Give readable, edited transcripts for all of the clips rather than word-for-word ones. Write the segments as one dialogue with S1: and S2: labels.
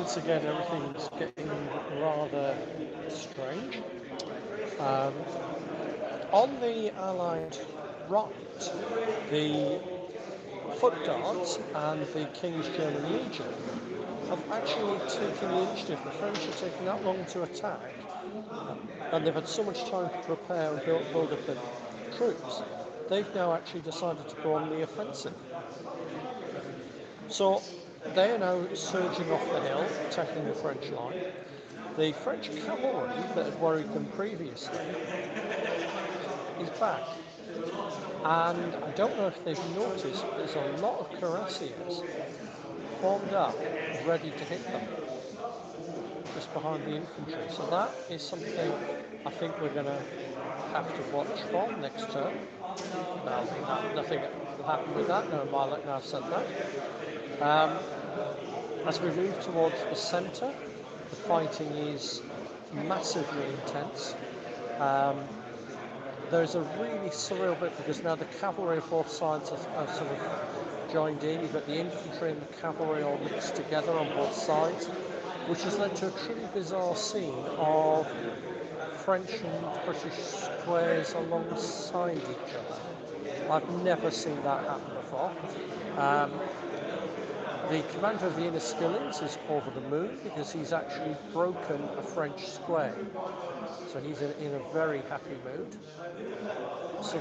S1: once again everything's getting rather strange. On the Allied right, the Foot Guards and the King's German Legion have actually taken the initiative. The French are taking that long to attack, and they've had so much time to prepare and build up their troops. They've now actually decided to go on the offensive. So they are now surging off the hill, attacking the French line. The French cavalry that had worried them previously is back. And I don't know if they've noticed, but there's a lot of cuirassiers formed up, ready to hit them, just behind the infantry. So that is something I think we're going to have to watch for next turn. Now, nothing will happen with that. No, Marlek now said that. As we move towards the centre, the fighting is massively intense. There's a really surreal bit because now the cavalry of both sides are sort of joined in. You've got the infantry and the cavalry all mixed together on both sides, which has led to a truly bizarre scene of French and British squares alongside each other. I've never seen that happen before. The commander of the Inniskillings is over the moon because he's actually broken a French square. So he's in a very happy mood. So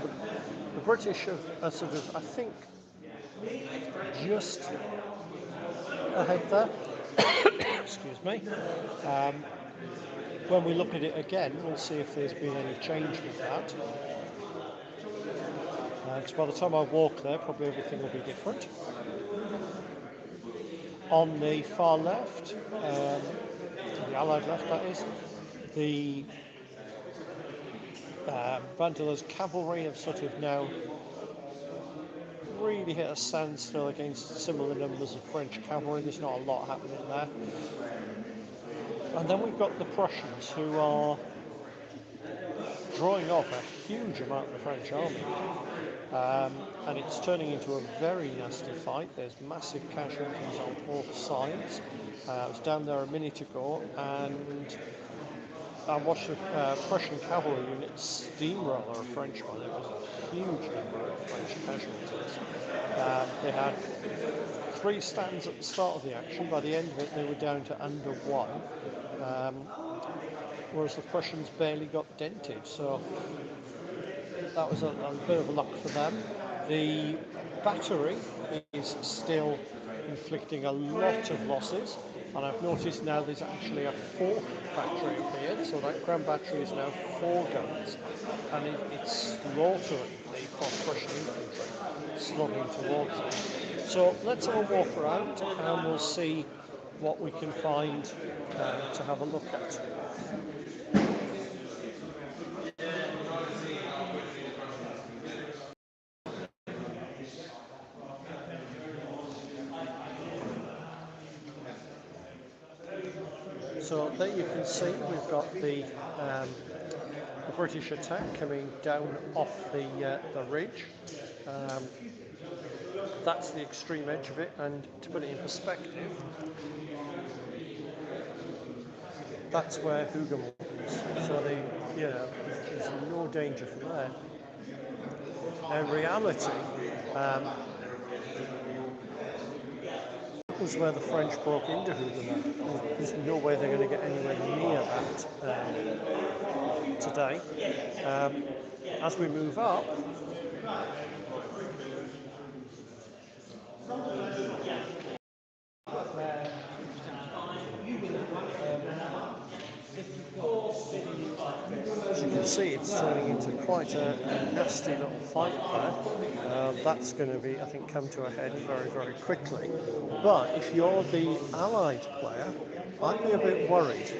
S1: the British are sort of, I think, just ahead there. Excuse me. When we look at it again, we'll see if there's been any change with that. So by the time I walk there, probably everything will be different. On the far left, the Allied left that is, the Vandela's cavalry have sort of now really hit a standstill against similar numbers of French cavalry. There's not a lot happening there. And then we've got the Prussians, who are drawing off a huge amount of the French army. And it's turning into a very nasty fight. There's massive casualties on both sides. I was down there a minute ago and I watched the Prussian cavalry unit steamroller a Frenchman. It was a huge number of French casualties. They had 3 stands at the start of the action. By the end of it, they were down to under 1. Whereas the Prussians barely got dented. So that was a bit of a luck for them. The battery is still inflicting a lot of losses, and I've noticed now there's actually a 4th battery appeared, so that grand battery is now 4 guns, and it's slaughtering the Prussian infantry, slogging towards it. So let's have a walk around and we'll see what we can find to have a look at. So there you can see we've got the British attack coming down off the ridge. That's the extreme edge of it, and to put it in perspective, that's where Hougoumont is. So there's no danger from there. In reality, was where the French broke into Hougoumont. There's no way they're going to get anywhere near that today. As we move up, as you can see, it's turning into quite a nasty little fight there. That's going to be, I think, come to a head very, very quickly. But if you're the Allied player, I'd be a bit worried.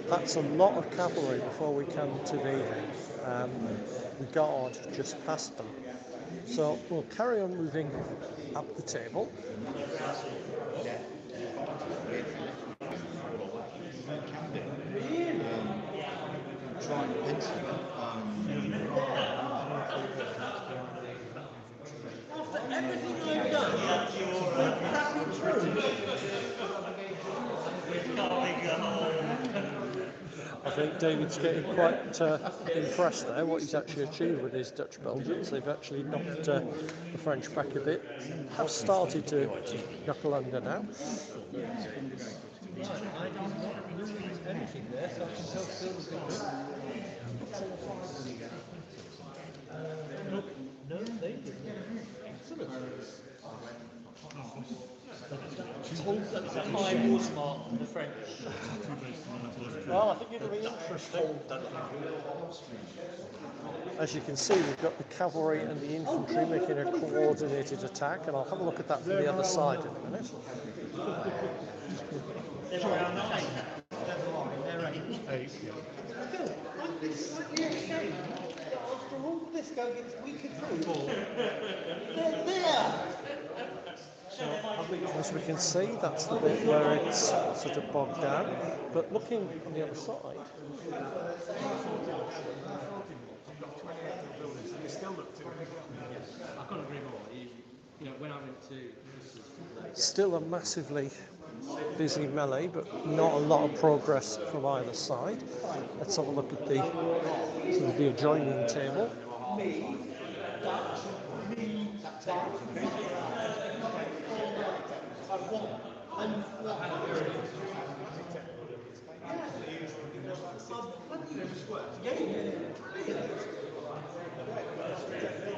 S1: That's a lot of cavalry before we come to the guard just past them. So we'll carry on moving up the table. I think David's getting quite impressed there, what he's actually achieved with his Dutch Belgians. They've actually knocked the French back a bit, have started to knuckle under now.
S2: High watermark from the French.
S1: Well, I think it'll be interesting. As you can see, we've got the cavalry and the infantry making a coordinated attack, and I'll have a look at that from the other side in a minute.
S3: After all this going gets weaker through. They're there!
S1: As we can see, that's the bit where it's sort of bogged down. But looking on the other side,
S2: I can't agree more. You know, when I went to
S1: still a massively busy melee, but not a lot of progress from either side. Let's have a look at the adjoining table.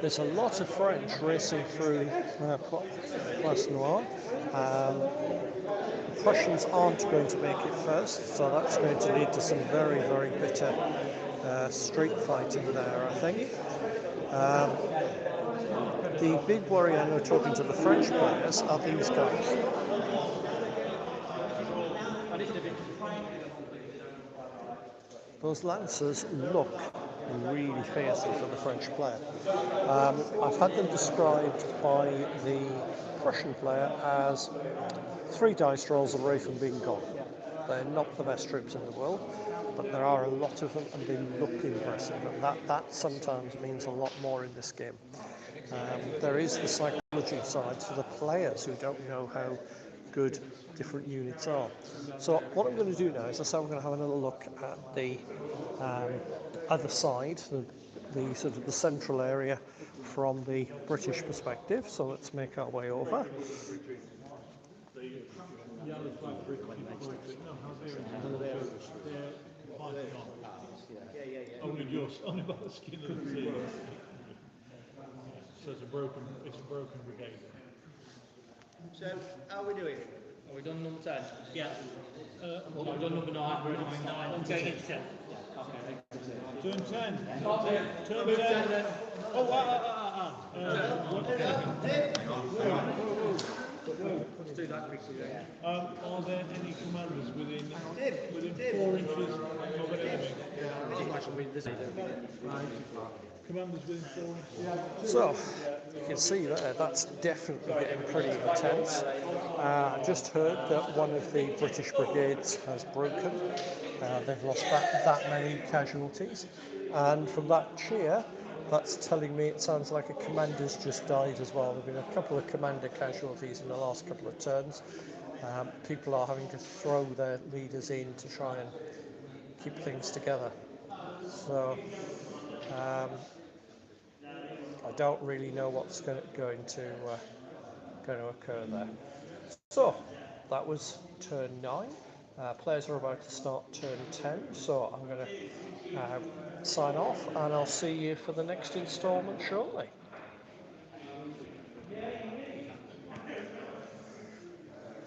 S1: There's a lot of French racing through Place Noire. The Prussians aren't going to make it first, so that's going to lead to some very, very bitter street fighting there, I think. The big worry, I know, talking to the French players, are these guys. Those lancers look really fearsome for the French player. I've had them described by the Prussian player as 3 dice rolls away from being gone. They're not the best troops in the world, but there are a lot of them and they look impressive, and that sometimes means a lot more in this game. There is the psychology side for the players who don't know how good different units are. So what I'm going to do now is I'm going to have another look at the other side, the sort of the central area from the British perspective. So let's make our way over.
S4: Only by the skin of the teeth. So it's a broken brigade.
S3: So, how are we doing?
S2: Are we done number 10?
S3: Yeah.
S2: Well, we've done number 9. We're doing 9. I'm taking it to 10.
S4: Turn 10. Turn
S2: 10.
S4: 10.
S2: Then. Let's do that quickly then.
S4: Are there any commanders within 4 inches of an enemy? Commanders within 4 inches.
S1: So you can see there, that's definitely getting pretty intense. I just heard that one of the British brigades has broken. They've lost that many casualties, and from that cheer, that's telling me it sounds like a commander's just died as well. There have been a couple of commander casualties in the last couple of turns. People are having to throw their leaders in to try and keep things together. So I don't really know what's going to occur there. So that was turn 9. Players are about to start turn 10, so I'm going to sign off, and I'll see you for the next instalment shortly.